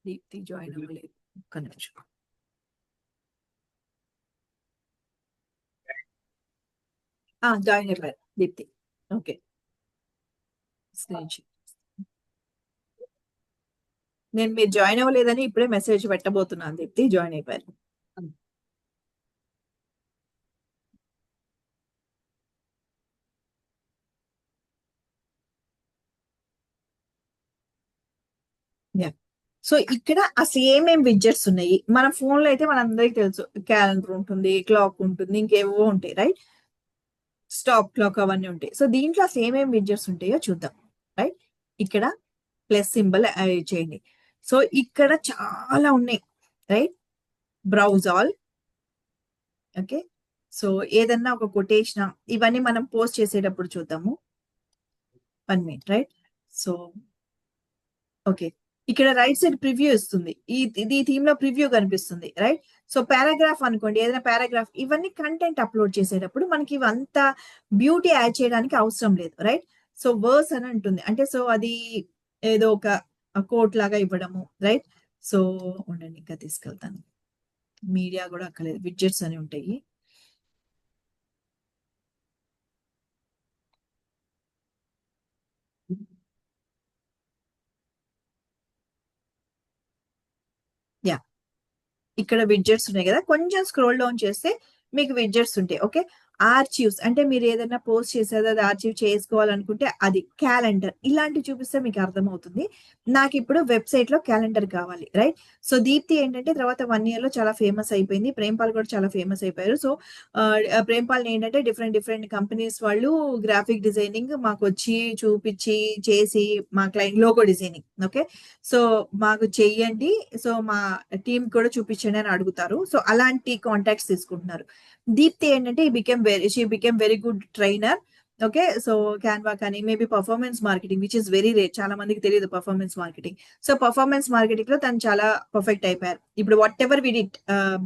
Deepti join అవ్వలేదు, ఒక్క నిమిషం. జాయిన్ అయిపోయారు దీప్తి. Okay, screen shot. నేను మీరు జాయిన్ అవ్వలేదని ఇప్పుడే మెసేజ్ పెట్టబోతున్నాను. దీప్తి జాయిన్ అయిపోయారు. సో ఇక్కడ అసలు ఏమేమి విడ్జెట్స్ ఉన్నాయి మన ఫోన్ లో అయితే మనందరికి తెలుసు. క్యాలెండర్ ఉంటుంది, క్లాక్ ఉంటుంది, ఇంకేవో ఉంటాయి, రైట్? స్టాప్ క్లాక్ అవన్నీ ఉంటాయి. సో దీంట్లో అసలు ఏమేమి విడ్జెట్స్ ఉంటాయో చూద్దాం, రైట్? ఇక్కడ ప్లస్ సింబల్ చేయండి. సో ఇక్కడ చాలా ఉన్నాయి, right? Browse all. Okay, so ఏదన్నా ఒక కొటేషన్ ఇవన్నీ మనం పోస్ట్ చేసేటప్పుడు చూద్దాము. 1 మినిట్, రైట్? సో ఓకే, ఇక్కడ రైట్ సైడ్ ప్రివ్యూ ఇస్తుంది. ఈ థీమ్ లో ప్రివ్యూ కనిపిస్తుంది, రైట్? సో పారాగ్రాఫ్ అనుకోండి, ఏదైనా పారాగ్రాఫ్, ఇవన్నీ కంటెంట్ అప్లోడ్ చేసేటప్పుడు మనకి ఇవంతా బ్యూటీ యాడ్ చేయడానికి అవసరం లేదు, రైట్? సో వర్స్ అని ఉంటుంది, అంటే సో అది ఏదో ఒక కోట్ లాగా ఇవ్వడము, రైట్? సో ఉండండి, ఇంకా తీసుకెళ్తాను. మీడియా కూడా అక్కర్లేదు, విడ్జెట్స్ అని ఉంటాయి. యా, ఇక్కడ విడ్జెట్స్ ఉన్నాయి కదా, కొంచెం స్క్రోల్ డౌన్ చేస్తే మీకు విడ్జెట్స్ ఉంటాయి. ఓకే, ఆర్చీవ్స్ అంటే మీరు ఏదైనా పోస్ట్ చేసేది అది ఆర్చీవ్ చేసుకోవాలనుకుంటే అది. క్యాలెండర్ ఇలాంటివి చూపిస్తే మీకు అర్థమవుతుంది. నాకు ఇప్పుడు వెబ్సైట్ లో క్యాలెండర్ కావాలి, రైట్? సో దీప్తి ఏంటంటే తర్వాత 1 year లో చాలా ఫేమస్ అయిపోయింది. ప్రేమ్పాల్ కూడా చాలా ఫేమస్ అయిపోయారు. సో ప్రేమ్పాల్ ఏంటంటే డిఫరెంట్ కంపెనీస్ వాళ్ళు గ్రాఫిక్ డిజైనింగ్ మాకు వచ్చి చూపించి చేసి మా client logo designing, okay, so మాకు చెయ్యండి, సో మా టీం కూడా చూపించండి అని అడుగుతారు. సో అలాంటి కాంటాక్ట్స్ తీసుకుంటున్నారు. దీప్తి ఏంటంటే she became very good trainer. Okay, so Canva కానీ maybe performance marketing which is very rare, చాలా మందికి తెలియదు performance marketing. So performance marketing లో తను చాలా పర్ఫెక్ట్ అయిపోయారు. ఇప్పుడు వాట్ ఎవర్ విడిట్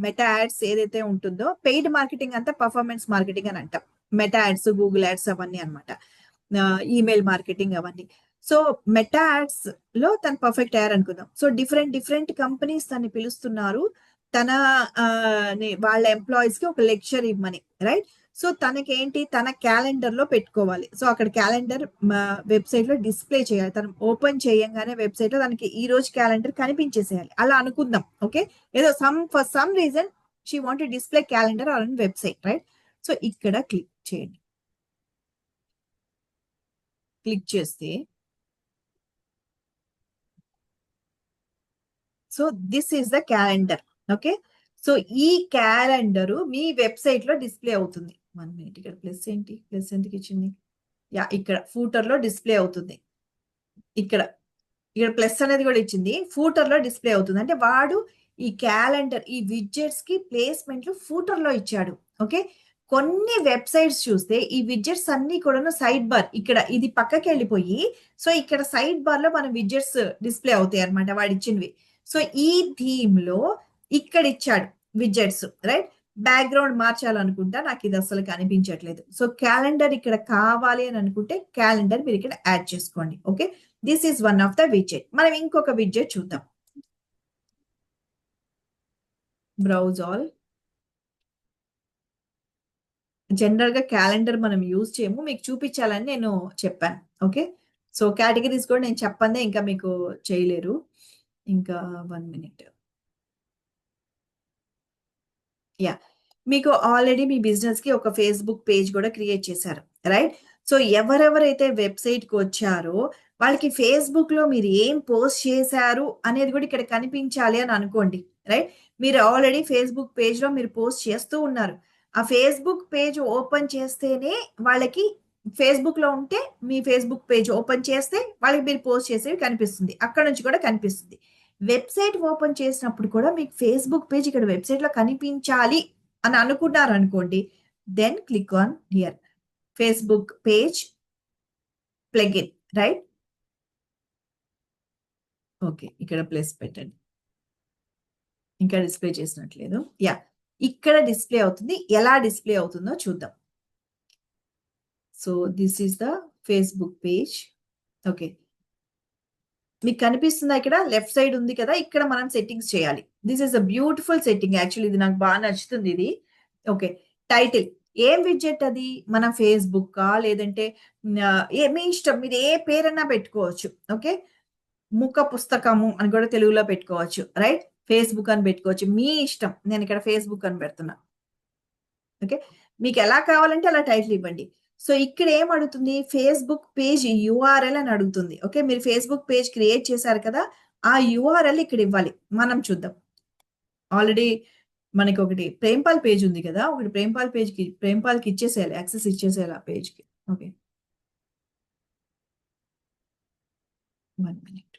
మెటా యాడ్స్ ఏదైతే ఉంటుందో పెయిడ్ మార్కెటింగ్ అంతా పర్ఫార్మెన్స్ మార్కెటింగ్ అని అంటాం. మెటా యాడ్స్, గూగుల్ యాడ్స్ అవన్నీ అనమాట, ఈమెయిల్ మార్కెటింగ్ అవన్నీ. సో మెటా యాడ్స్ లో తను పర్ఫెక్ట్ అయ్యారు అనుకుందాం. సో డిఫరెంట్ కంపెనీస్ తను పిలుస్తున్నారు తన వాళ్ళ ఎంప్లాయీస్ కి ఒక లెక్చర్ ఇవ్వమని, రైట్? సో తనకేంటి, తన క్యాలెండర్ లో పెట్టుకోవాలి. సో అక్కడ క్యాలెండర్ వెబ్సైట్ లో డిస్ప్లే చేయాలి. తను ఓపెన్ చేయంగానే వెబ్సైట్ లో తనకి ఈ రోజు క్యాలెండర్ కనిపించేసేయాలి, అలా అనుకుందాం. ఓకే, ఏదో for some reason she want display calendar on website, right? So ఇక్కడ క్లిక్ చేయండి. క్లిక్ చేస్తే so this is the calendar. Okay, so ఈ క్యాలెండర్ మీ వెబ్సైట్ లో డిస్ప్లే అవుతుంది. 1 మినిట్, ఇక్కడ ప్లస్ ఏంటి, ప్లస్ ఎందుకు ఇచ్చింది? యా, ఇక్కడ ఫూటర్ లో డిస్ప్లే అవుతుంది. ఇక్కడ ప్లస్ అనేది కూడా ఇచ్చింది, ఫూటర్ లో డిస్ప్లే అవుతుంది. అంటే వాడు ఈ క్యాలెండర్ ఈ విడ్జెట్స్ కి ప్లేస్మెంట్లు ఫూటర్ లో ఇచ్చాడు. ఓకే, కొన్ని వెబ్సైట్స్ చూస్తే ఈ విడ్జెట్స్ అన్ని కూడా సైడ్ బార్, ఇక్కడ ఇది పక్కకి వెళ్ళిపోయి సో ఇక్కడ సైడ్ బార్ లో మన విడ్జెట్స్ డిస్ప్లే అవుతాయి అనమాట వాడు ఇచ్చినవి. సో ఈ థీమ్ లో ఇక్కడ ఇచ్చాడు విడ్జెట్స్, రైట్? బ్యాక్గ్రౌండ్ మార్చాలనుకుంటా, నాకు ఇది అసలు కనిపించట్లేదు. సో క్యాలెండర్ ఇక్కడ కావాలి అని అనుకుంటే క్యాలెండర్ మీరు ఇక్కడ యాడ్ చేసుకోండి. Okay, this is one of the widget. మనం ఇంకొక విడ్జెట్ చూద్దాం. Browse all. జనరల్ గా క్యాలెండర్ మనం యూజ్ చేయము, మీకు చూపించాలని నేను చెప్పాను. ఓకే, సో కేటగిరీస్ కూడా నేను చెప్పందే ఇంకా మీకు చేయలేరు. ఇంకా 1 మినిట్. యా, మీకు ఆల్రెడీ మీ బిజినెస్ కి ఒక ఫేస్బుక్ పేజ్ కూడా క్రియేట్ చేశారు, రైట్? సో ఎవరెవరైతే వెబ్సైట్ కి వచ్చారో వాళ్ళకి ఫేస్బుక్ లో మీరు ఏం పోస్ట్ చేశారు అనేది కూడా ఇక్కడ కనిపించాలి అని అనుకోండి, రైట్? మీరు ఆల్రెడీ ఫేస్బుక్ పేజ్ లో మీరు పోస్ట్ చేస్తూ ఉన్నారు. ఆ ఫేస్బుక్ పేజ్ ఓపెన్ చేస్తేనే వాళ్ళకి, ఫేస్బుక్ లో ఉంటే మీ ఫేస్బుక్ పేజ్ ఓపెన్ చేస్తే వాళ్ళకి మీరు పోస్ట్ చేసేవి కనిపిస్తుంది, అక్కడ నుంచి కూడా కనిపిస్తుంది. వెబ్సైట్ ఓపెన్ చేసినప్పుడు కూడా మీకు ఫేస్బుక్ పేజ్ ఇక్కడ వెబ్సైట్ లో కనిపించాలి అని అనుకున్నారు అనుకోండి, then click on here Facebook page plugin, right? Okay, ఇక్కడ ప్లస్ పెట్టండి, ఇంకా డిస్ప్లే చేసినట్లేదు. యా, ఇక్కడ డిస్ప్లే అవుతుంది. ఎలా డిస్ప్లే అవుతుందో చూద్దాం. So this is the Facebook page. Okay, మీకు కనిపిస్తుందా ఇక్కడ? లెఫ్ట్ సైడ్ ఉంది కదా! ఇక్కడ మనం సెట్టింగ్స్ చేయాలి. This is a beautiful setting actually ఇది నాకు నచ్చుతుంది ఇది. ఓకే. టైటిల్ ఏం విడ్జెట్ అది? మన ఫేస్‌బుక్కా? లేదంటే మీ ఇష్టం. మీరు ఏ పేరన్నా పెట్టుకోవచ్చు. ఓకే. ముఖ పుస్తకము అని కూడా తెలుగులో పెట్టుకోవచ్చు. రైట్? ఫేస్‌బుక్ అని పెట్టుకోవచ్చు. మీ ఇష్టం. నేనిక్కడ ఫేస్‌బుక్ అని పెడుతున్నా. ఓకే. మీకెలా కావాలంటే అలా టైటిల్ ఇవ్వండి. సో, ఇక్కడ ఏం అడుగుతుంది? ఫేస్‌బుక్ పేజ్ యూఆర్ఎల్ అని అడుగుతుంది. ఓకే. మీరు ఫేస్‌బుక్ పేజ్ క్రియేట్ చేశారు కదా! ఆ యూఆర్ఎల్ ఇక్కడ ఇవ్వాలి. మనం చూద్దాం. ఆల్రెడీ మనకొకటి ప్రేమ్‌పాల్ పేజ్ ఉంది కదా! ఒకటి ప్రేమ్‌పాల్‌కి ఇచ్చేసేయాలి. యాక్సెస్ ఇచ్చేసేయాలి ఆ పేజ్‌కి. ఓకే. 1 మినిట్.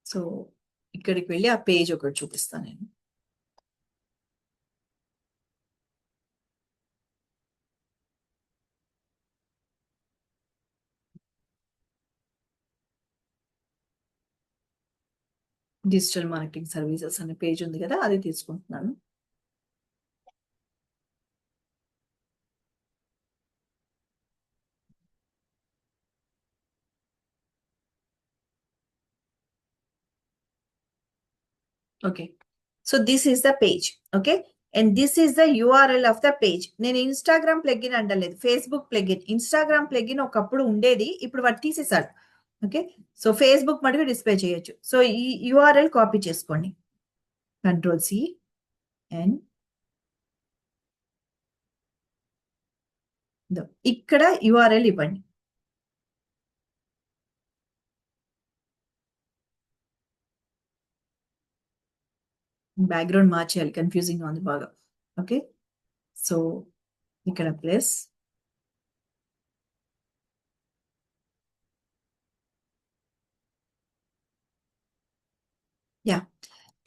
సో, ఇక్కడికి వెళ్లి ఆ పేజ్ ఒకటి చూపిస్తా నేను. డిజిటల్ మార్కెటింగ్ సర్వీసెస్ అనే పేజ్ ఉంది కదా! అది తీసుకుంటున్నాను. Okay. So, this is the page. Okay. And this is the URL of the page. నేను ఇన్‌స్టాగ్రామ్ ప్లగిన్ అంటలేదు. Facebook plugin. ఇన్‌స్టాగ్రామ్ ప్లగిన్ ఒకప్పుడు ఉండేది. ఇప్పుడు వాడు తీసేసాడు. ఓకే. సో, ఫేస్‌బుక్ మటుకు డిస్‌ప్లే చేయొచ్చు. సో, ఈ యూఆర్ఎల్ కాపీ చేసుకోండి. కంట్రోల్ సి అండ్ ఇక్కడ యూఆర్ఎల్ ఇవ్వండి. బ్యాక్‌గ్రౌండ్ మార్చేయాలి. కన్‌ఫ్యూజింగ్‌గా ఉంది బాగా. ఓకే. సో, ఇక్కడ ప్లస్ యాహ్!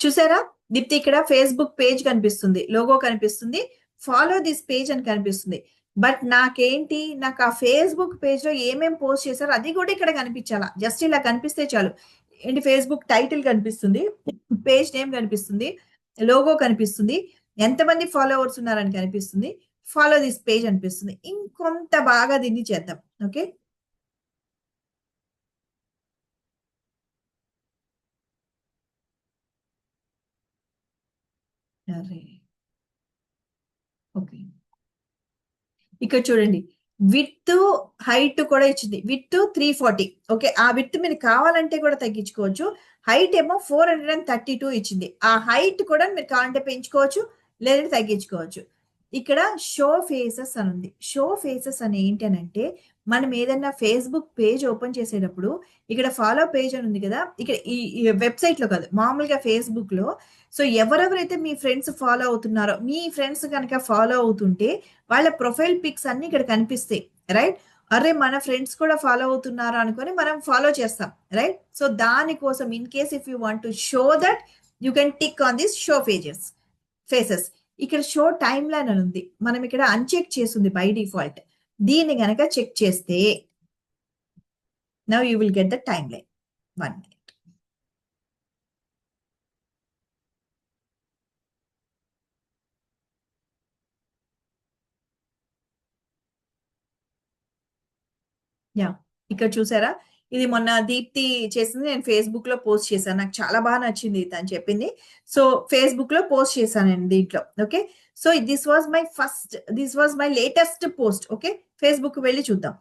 చూసారా? దీప్తి ఇక్కడ ఫేస్‌బుక్ పేజ్ కనిపిస్తుంది. లోగో కనిపిస్తుంది. ఫాలో థిస్ పేజ్ అని కనిపిస్తుంది. బట్ నాకేంటి నాకు ఆ ఫేస్‌బుక్ పేజ్‌లో ఏమేం పోస్ట్ చేశారో అది కూడా ఇక్కడ కనిపించాల. జస్ట్ ఇలా కనిపిస్తే చాలు. ఏంటి ఫేస్‌బుక్ టైటిల్ కనిపిస్తుంది. పేజ్ నేమ్ కనిపిస్తుంది. లోగో కనిపిస్తుంది. ఎంతమంది ఫాలోవర్స్ ఉన్నారని కనిపిస్తుంది. ఫాలో థిస్ పేజ్ అనిపిస్తుంది. ఇంకొంత బాగా దీన్ని చేద్దాం. ఓకే. అరే! ఓకే. ఇక్కడ చూడండి. విడ్త్, హైట్ కూడా ఇచ్చింది. Width 340 okay. ఆ విడ్త్ మీరు కావాలంటే కూడా తగ్గించుకోవచ్చు. హైట్ ఏమో 432 ఇచ్చింది. ఆ హైట్ కూడా మీరు కావాలంటే పెంచుకోవచ్చు. లేదంటే తగ్గించుకోవచ్చు. ఇక్కడ షో ఫేసెస్ అని ఉంది. షో ఫేసెస్ అని ఏంటనంటే మనం ఏదన్నా ఫేస్‌బుక్ పేజ్ ఓపెన్ చేసేటప్పుడు ఇక్కడ ఫాలో పేజ్ అని ఉంది కదా! ఇక్కడ ఈ వెబ్‌సైట్‌లో కాదు. మామూలుగా ఫేస్‌బుక్‌లో సో, ఎవరెవరైతే మీ ఫ్రెండ్స్ ఫాలో అవుతున్నారో, మీ ఫ్రెండ్స్ గనక ఫాలో అవుతుంటే వాళ్ళ ప్రొఫైల్ పిక్స్ అన్నీ ఇక్కడ కనిపిస్తాయి. రైట్? అరె! మన ఫ్రెండ్స్ కూడా ఫాలో అవుతున్నారా అనుకోని మనం ఫాలో చేస్తాం. రైట్? సో, దాని కోసం in case if you want to show that you can tick on this show faces. ఇక్కడ షో టైమ్‌లైన్ అని ఉంది. మనం ఇక్కడ అన్‌చెక్ చేసుంది బై డిఫాల్ట్. దీన్ని గనక చెక్ చేస్తే now you will get the timeline. 1 minute. Yeah! ఇక్కడ చూసారా? ఇది మొన్న దీప్తి చేసింది నేను ఫేస్‌బుక్‌లో పోస్ట్ చేశాను. నాకు చాలా నచ్చింది తను చెప్పింది. సో, ఫేస్‌బుక్‌లో పోస్ట్ చేశానండి దీంట్లో. Okay. So, this was my latest post. Okay. Facebook వెళ్లి చూద్దాం.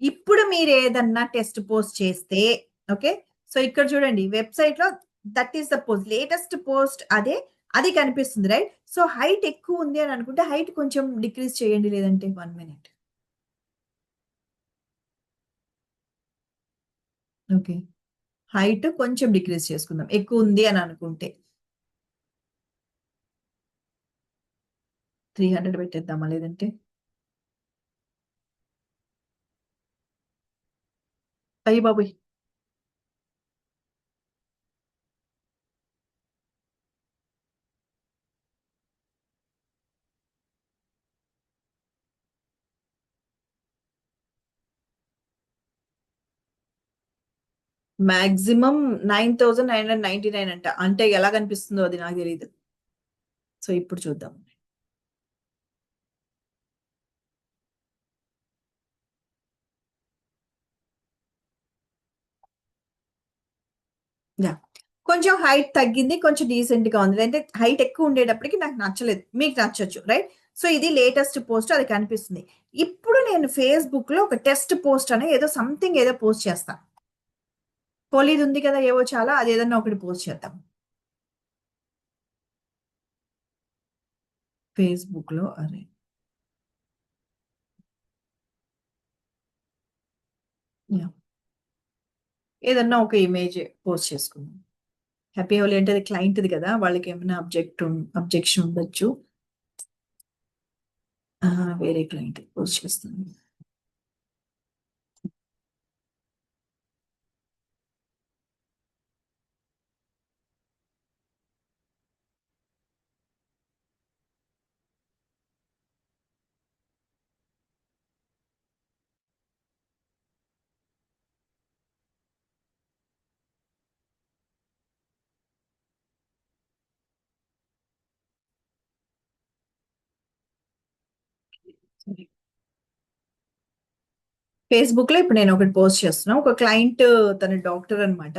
ఇప్పుడు మీరేదన్నా టెస్ట్ పోస్ట్ చేస్తే ఓకే. సో, ఇక్కడ చూడండి వెబ్‌సైట్‌లో that is the post. Latest post అదే. అది కనిపిస్తుంది రైట్? సో, హైట్ ఎక్కువుంది అని అనుకుంటే హైట్ కొంచెం డిక్రీజ్ చేయండి లేదంటే 1 మినిట్. ఓకే. హైట్ కొంచెం డిక్రీజ్ చేసుకుందాం. ఎక్కువుంది అని అనుకుంటే. 300 పెట్టేద్దామా లేదంటే? అయ్య బాబోయ్! మాక్సిమం 9,999 అంట. అంటే ఎలా కనిపిస్తుందో అది నాకు తెలియదు. సో ఇప్పుడు చూద్దాం. యా, కొంచెం హైట్ తగ్గింది, కొంచెం డీసెంట్ గా ఉంది. అంటే హైట్ ఎక్కువ ఉండేటప్పటికి నాకు నచ్చలేదు, మీకు నచ్చొచ్చు, రైట్? సో ఇది లేటెస్ట్ పోస్ట్, అది కనిపిస్తుంది. ఇప్పుడు నేను ఫేస్బుక్ లో ఒక టెస్ట్ పోస్ట్ అనే ఏదో సంథింగ్ ఏదో పోస్ట్ చేస్తా. పోలీది ఉంది కదా ఏవో చాలా, అది ఏదన్నా ఒకటి పోస్ట్ చేద్దాం ఫేస్బుక్ లో. అరే, యా, ఏదన్నా ఒక ఇమేజ్ పోస్ట్ చేసుకుందాం. హ్యాపీ హోలీ అంటే అది క్లయింట్ది కదా, వాళ్ళకి ఏమైనా అబ్జెక్షన్ ఉండొచ్చు. వేరే క్లయింట్ పోస్ట్ చేస్తాను. ఫేస్బుక్ లో ఇప్పుడు నేను ఒకటి పోస్ట్ చేస్తున్నా. ఒక క్లయింట్, తన డాక్టర్ అన్నమాట.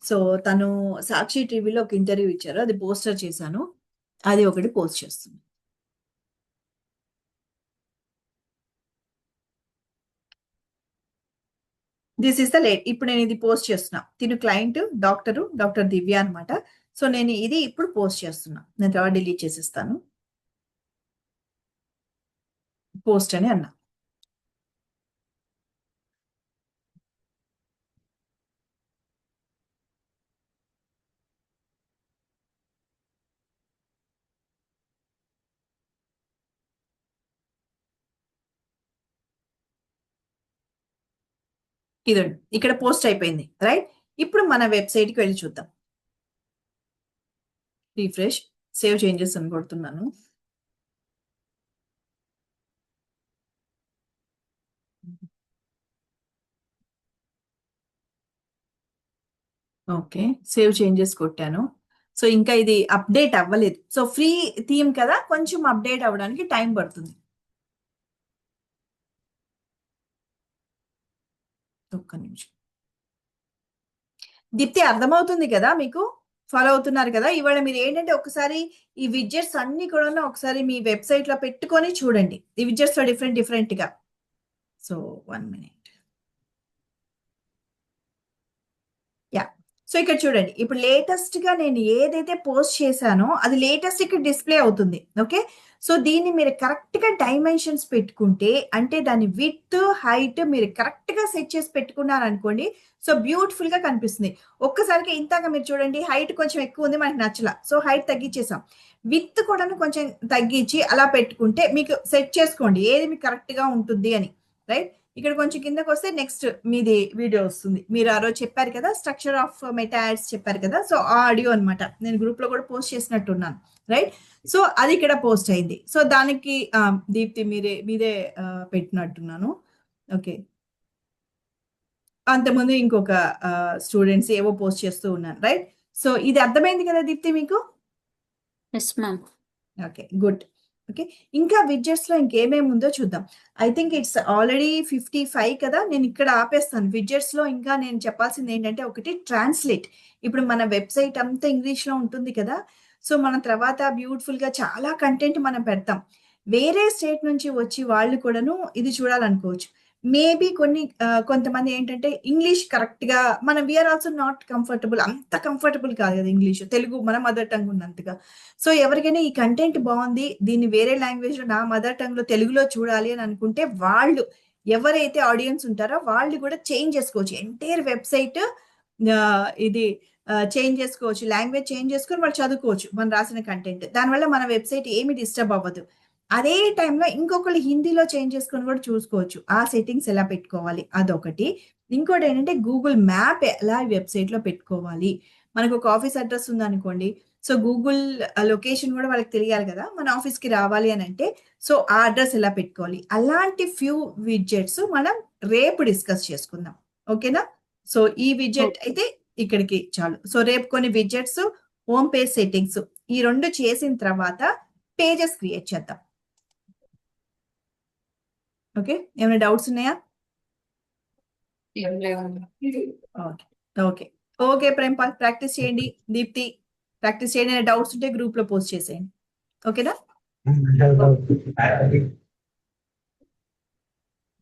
సో తను సాక్షి టీవీలో ఒక ఇంటర్వ్యూ ఇచ్చారు, అది పోస్టర్ చేశాను. అది ఒకటి పోస్ట్ చేస్తున్నాను. This is the late. ఇప్పుడు నేను ఇది పోస్ట్ చేస్తున్నా. తిను క్లయింట్ డాక్టర్ దివ్య అన్నమాట. సో నేను ఇది ఇప్పుడు పోస్ట్ చేస్తున్నా. నేను తర్వాత డిలీట్ చేసేస్తాను. పోస్ట్ అని అన్నా. ఇదండి, ఇక్కడ పోస్ట్ అయిపోయింది, రైట్? ఇప్పుడు మన వెబ్సైట్ కి వెళ్ళి చూద్దాం. రిఫ్రెష్, సేవ్ చేంజెస్ అని కొడుతున్నాను. ఓకే, సేవ్ చేంజెస్ కొట్టాను. సో ఇంకా ఇది అప్డేట్ అవ్వలేదు. సో ఫ్రీ థీమ్ కదా, కొంచెం అప్డేట్ అవ్వడానికి టైం పడుతుంది. ఒక్క నిమిషం. దీప్తి, అర్థమవుతుంది కదా మీకు? ఫాలో అవుతున్నారు కదా? ఇవాళ మీరు ఏంటంటే ఒకసారి ఈ విడ్జెట్స్ అన్ని కూడా ఒకసారి మీ వెబ్సైట్ లో పెట్టుకొని చూడండి. ఈ విడ్జెట్స్ లో డిఫరెంట్ డిఫరెంట్ గా. So 1 minute. యా, సో ఇక్కడ చూడండి. ఇప్పుడు లేటెస్ట్ గా నేను ఏదైతే పోస్ట్ చేశానో అది లేటెస్ట్ ఇక్కడ డిస్ప్లే అవుతుంది. ఓకే, సో దీన్ని మీరు కరెక్ట్ గా డైమెన్షన్స్ పెట్టుకుంటే, అంటే దాని విడ్త్ హైట్ మీరు కరెక్ట్ గా సెట్ చేసి పెట్టుకున్నారు అనుకోండి, సో బ్యూటిఫుల్ గా కనిపిస్తుంది. ఒక్కసారికి ఇంతాక మీరు చూడండి, హైట్ కొంచెం ఎక్కువ ఉంది, మనకి నచ్చల. సో హైట్ తగ్గించేసాం. విత్ కూడా కొంచెం తగ్గించి అలా పెట్టుకుంటే మీకు సెట్ చేసుకోండి ఏది మీకు కరెక్ట్ గా ఉంటుంది అని, రైట్? ఇక్కడ కొంచెం కిందకి వస్తే నెక్స్ట్ మీది వీడియో వస్తుంది. మీరు ఆ రోజు చెప్పారు కదా స్ట్రక్చర్ ఆఫ్ మెటా యాడ్స్ చెప్పారు కదా, సో ఆ ఆడియో అన్నమాట. నేను గ్రూప్ లో కూడా పోస్ట్ చేసినట్టున్నాను, రైట్? సో అది ఇక్కడ పోస్ట్ అయింది. సో దానికి దీప్తి మీదే పెట్టినట్టున్నాను. ఓకే, అంతకుముందు ఇంకొక స్టూడెంట్స్ ఏవో పోస్ట్ చేస్తూ ఉన్నాను, రైట్? సో ఇది అర్థమైంది కదా దీప్తి మీకు? Yes ma'am. Okay, good. Okay, ఇంకా విడ్జెట్స్ లో ఇంకేమేమి ఉందో చూద్దాం. ఐ థింక్ ఇట్స్ ఆల్రెడీ 55 కదా. నేను ఇక్కడ ఆపేస్తాను. విడ్జెట్స్ లో ఇంకా నేను చెప్పాల్సింది ఏంటంటే, ఒకటి ట్రాన్స్లేట్. ఇప్పుడు మన వెబ్సైట్ అంతా ఇంగ్లీష్ లో ఉంటుంది కదా. సో మనం తర్వాత బ్యూటిఫుల్ గా చాలా కంటెంట్ మనం పెడతాం. వేరే స్టేట్ నుంచి వచ్చి వాళ్ళు కూడాను ఇది చూడాలనుకోవచ్చు. మేబీ కొంతమంది ఏంటంటే ఇంగ్లీష్ కరెక్ట్ గా, మనం వీఆర్ ఆల్సో నాట్ కంఫర్టబుల్, అంత కంఫర్టబుల్ కాదు కదా ఇంగ్లీష్, తెలుగు మన మదర్ టంగ్ ఉన్నంతగా. సో ఎవరికైనా ఈ కంటెంట్ బాగుంది, దీన్ని వేరే లాంగ్వేజ్ లో నా మదర్ టంగ్ లో తెలుగులో చూడాలి అని అనుకుంటే, వాళ్ళు ఎవరైతే ఆడియన్స్ ఉంటారో వాళ్ళు కూడా చేంజ్ చేసుకోవచ్చు. ఎంటైర్ వెబ్సైట్ ఇది చేంజ్ చేసుకోవచ్చు, లాంగ్వేజ్ చేంజ్ చేసుకొని వాళ్ళు చదువుకోవచ్చు మనం రాసిన కంటెంట్. దానివల్ల మన వెబ్సైట్ ఏమి డిస్టర్బ్ అవ్వదు. అదే టైంలో ఇంకొకళ్ళు హిందీలో చేంజ్ చేసుకొని కూడా చూసుకోవచ్చు. ఆ సెట్టింగ్స్ ఎలా పెట్టుకోవాలి అదొకటి. ఇంకోటి ఏంటంటే గూగుల్ మ్యాప్ ఎలా వెబ్సైట్ లో పెట్టుకోవాలి. మనకు ఒక ఆఫీస్ అడ్రస్ ఉందనుకోండి, సో గూగుల్ లొకేషన్ కూడా వాళ్ళకి తెలియాలి కదా, మన ఆఫీస్ కి రావాలి అని అంటే. సో ఆ అడ్రస్ ఎలా పెట్టుకోవాలి, అలాంటి ఫ్యూ విడ్జెట్స్ మనం రేపు డిస్కస్ చేసుకుందాం. ఓకేనా? సో ఈ విడ్జెట్ అయితే ఇక్కడికి చాలు. సో రేపు కొన్ని విడ్జెట్స్, హోమ్ పేజ్ సెట్టింగ్స్ ఈ రెండు చేసిన తర్వాత పేజెస్ క్రియేట్ చేద్దాం. ఓకే, ఏమైనా డౌట్స్ ఉన్నాయా? ఓకే ఓకే ఓకే ప్రేమ్పాల్, ప్రాక్టీస్ చేయండి. దీప్తి ప్రాక్టీస్ చేయండి. డౌట్స్ ఉంటే గ్రూప్ లో పోస్ట్ చేసేయండి. ఓకేనా?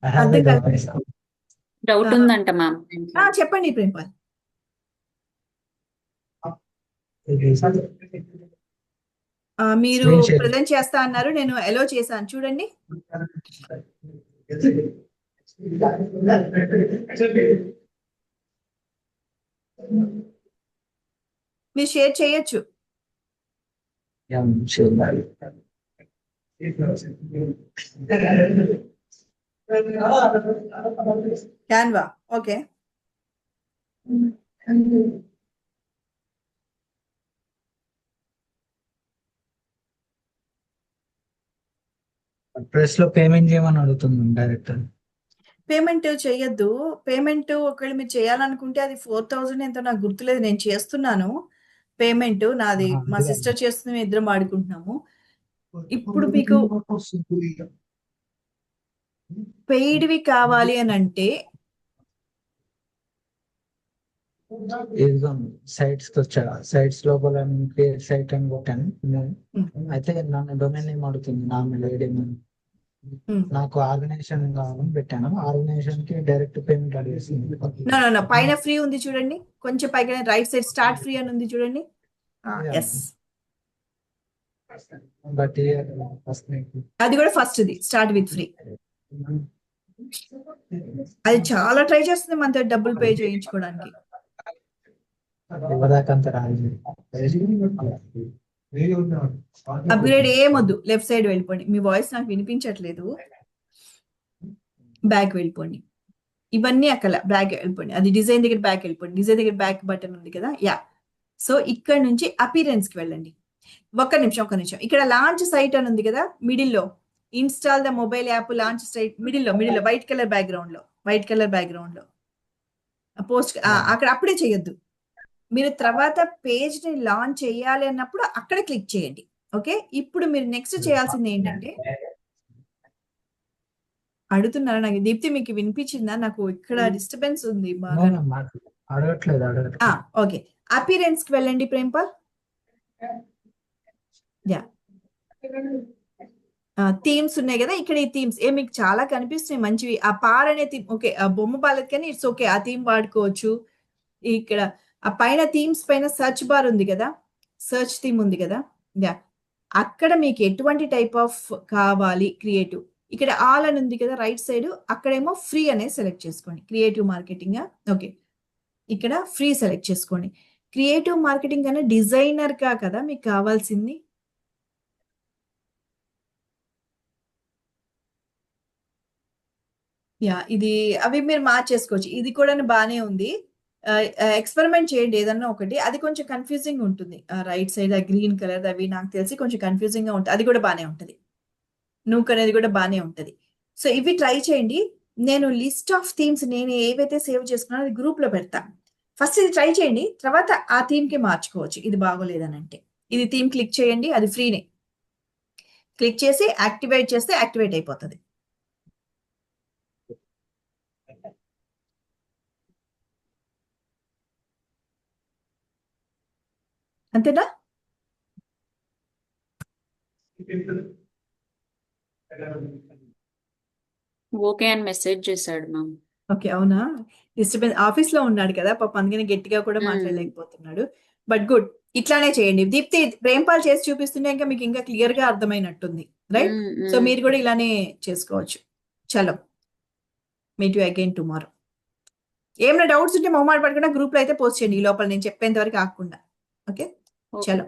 అర్థం కాలేదు. డౌట్ ఉందంట మ్యామ్. చెప్పండి ప్రేమ్పాల్. మీరు ప్రజెంట్ చేస్తా అన్నారు, నేను ఎలో చేశాను చూడండి. మీరు షేర్ చేయొచ్చు. Canva, okay. ప్రెస్ లో పేమెంట్ చేయమని అడుగుతుంది డైరెక్ట్. పేమెంట్ చేయొద్దు. పేమెంట్ ఒకవేళ మీరు చేయాలనుకుంటే అది 4000 ఎంతో నాకు గుర్తులేదు, నేను చేస్తున్నాను పేమెంట్. నాది మా సిస్టర్ చేస్తుంది, మేము ఇద్దరం ఆడుకుంటున్నాము. ఇప్పుడు మీకు పెయిడ్వి కావాలి అని అంటే సైట్స్ కి వచ్చా, సైట్స్ లోపల క్రియేట్ సైట్ అని కొట్టాను. అయితే నన్ను డొమైన్ నేమ్ అడుగుతుంది, నా లేడీ నాకు ఆర్గనైజేషన్ కావాలని పెట్టాను. ఆర్గనైజేషన్ కి డైరెక్ట్ పేమెంట్ అడిగేసింది. పైన ఫ్రీ ఉంది చూడండి, కొంచెం పైన రైట్ సైడ్ స్టార్ట్ ఫ్రీ అని ఉంది చూడండి. ఎస్, బట్ అది కూడా first the start with free. అది చాలా ట్రై చేస్తుంది మనతో డబ్బులు పే చేయించుకోవడానికి. అప్గ్రేడ్ ఏమొద్దు, లెఫ్ట్ సైడ్ వెళ్ళిపోండి. మీ వాయిస్ నాకు వినిపించట్లేదు, బ్యాక్ వెళ్ళిపోండి. ఇవన్నీ అక్కడ బ్యాక్ వెళ్ళిపోండి. అది డిజైన్ దగ్గర బ్యాక్ వెళ్ళిపోండి. డిజైన్ దగ్గర బ్యాక్ బటన్ ఉంది కదా, యా. సో ఇక్కడ నుంచి అపీరెన్స్ కి వెళ్ళండి. ఒక్క నిమిషం. ఇక్కడ లాంచ్ సైట్ అని ఉంది కదా, మిడిల్లో install the mobile app launch site, మిడిల్లో వైట్ కలర్ బ్యాక్గ్రౌండ్ లో పోస్ట్, అక్కడ అప్పుడే చేయొద్దు. మీరు తర్వాత పేజ్ ని లాంచ్ చేయాలి అన్నప్పుడు అక్కడ క్లిక్ చేయండి. ఓకే, ఇప్పుడు మీరు నెక్స్ట్ చేయాల్సింది ఏంటంటే, అడుగుతున్నారా నాకు దీప్తి, మీకు వినిపించిందా? నాకు ఇక్కడ డిస్టర్బెన్స్ ఉంది బాగా. ఓకే, అపీరెన్స్ కి వెళ్ళండి ప్రేమ్పాల్. యా, థీమ్స్ ఉన్నాయి కదా, ఇక్కడ ఈ థీమ్స్ మీకు చాలా కనిపిస్తున్నాయి మంచివి. ఆ పార్ అనే థీమ్ ఓకే, ఆ బొమ్మ బాలేదు కానీ ఇట్స్ ఓకే, ఆ థీమ్ వాడుకోవచ్చు. ఇక్కడ ఆ పైన థీమ్స్ పైన సర్చ్ బార్ ఉంది కదా, సర్చ్ థీమ్ ఉంది కదా, యా. అక్కడ మీకు ఎటువంటి టైప్ ఆఫ్ కావాలి క్రియేటివ్, ఇక్కడ ఆల్ అని ఉంది కదా రైట్ సైడ్, అక్కడేమో ఫ్రీ అనేది సెలెక్ట్ చేసుకోండి. క్రియేటివ్ మార్కెటింగ్, ఓకే, ఇక్కడ ఫ్రీ సెలెక్ట్ చేసుకోండి. క్రియేటివ్ మార్కెటింగ్ అనే డిజైనర్ కా కదా మీకు కావాల్సింది. యా, ఇది అవి మీరు మార్చేసుకోవచ్చు. ఇది కూడా బాగానే ఉంది. ఎక్స్పెరిమెంట్ చేయండి ఏదన్నా ఒకటి. అది కొంచెం కన్ఫ్యూజింగ్ ఉంటుంది, రైట్ సైడ్ ఆ గ్రీన్ కలర్ అవి నాకు తెలిసి కొంచెం కన్ఫ్యూజింగ్ గా ఉంటుంది. అది కూడా బాగానే ఉంటుంది, నూక్ అనేది కూడా బాగానే ఉంటుంది. సో ఇవి ట్రై చేయండి. నేను లిస్ట్ ఆఫ్ థీమ్స్ నేను ఏవైతే సేవ్ చేసుకున్నానో అది గ్రూప్ లో పెడతాను. ఫస్ట్ ఇది ట్రై చేయండి, తర్వాత ఆ థీమ్ కి మార్చుకోవచ్చు. ఇది బాగోలేదని అంటే ఇది థీమ్ క్లిక్ చేయండి, అది ఫ్రీనే. క్లిక్ చేసి యాక్టివేట్ చేస్తే యాక్టివేట్ అయిపోతుంది. అంతేనా? ఓకే అని మెసేజ్ చేశాడు మ్యామ్. ఓకే, అవునా? డిస్టర్బెన్స్, ఆఫీస్ లో ఉన్నాడు కదా పాప, అందుకని గట్టిగా కూడా మాట్లాడలేకపోతున్నాడు. బట్ గుడ్, ఇట్లానే చేయండి. దీప్తి ప్రేమ్పాల్ చేసి చూపిస్తుంటే ఇంకా మీకు ఇంకా క్లియర్ గా అర్థమైనట్టుంది, రైట్? సో మీరు కూడా ఇలానే చేసుకోవచ్చు. చలో, మీట్ యు అగైన్ టుమారో. ఏమైనా డౌట్స్ ఉంటే మొహమాట పడకుండా గ్రూప్ లో అయితే పోస్ట్ చేయండి, ఈ లోపల నేను చెప్పేంత వరకు ఆగకుండా. ఓకే, చలో.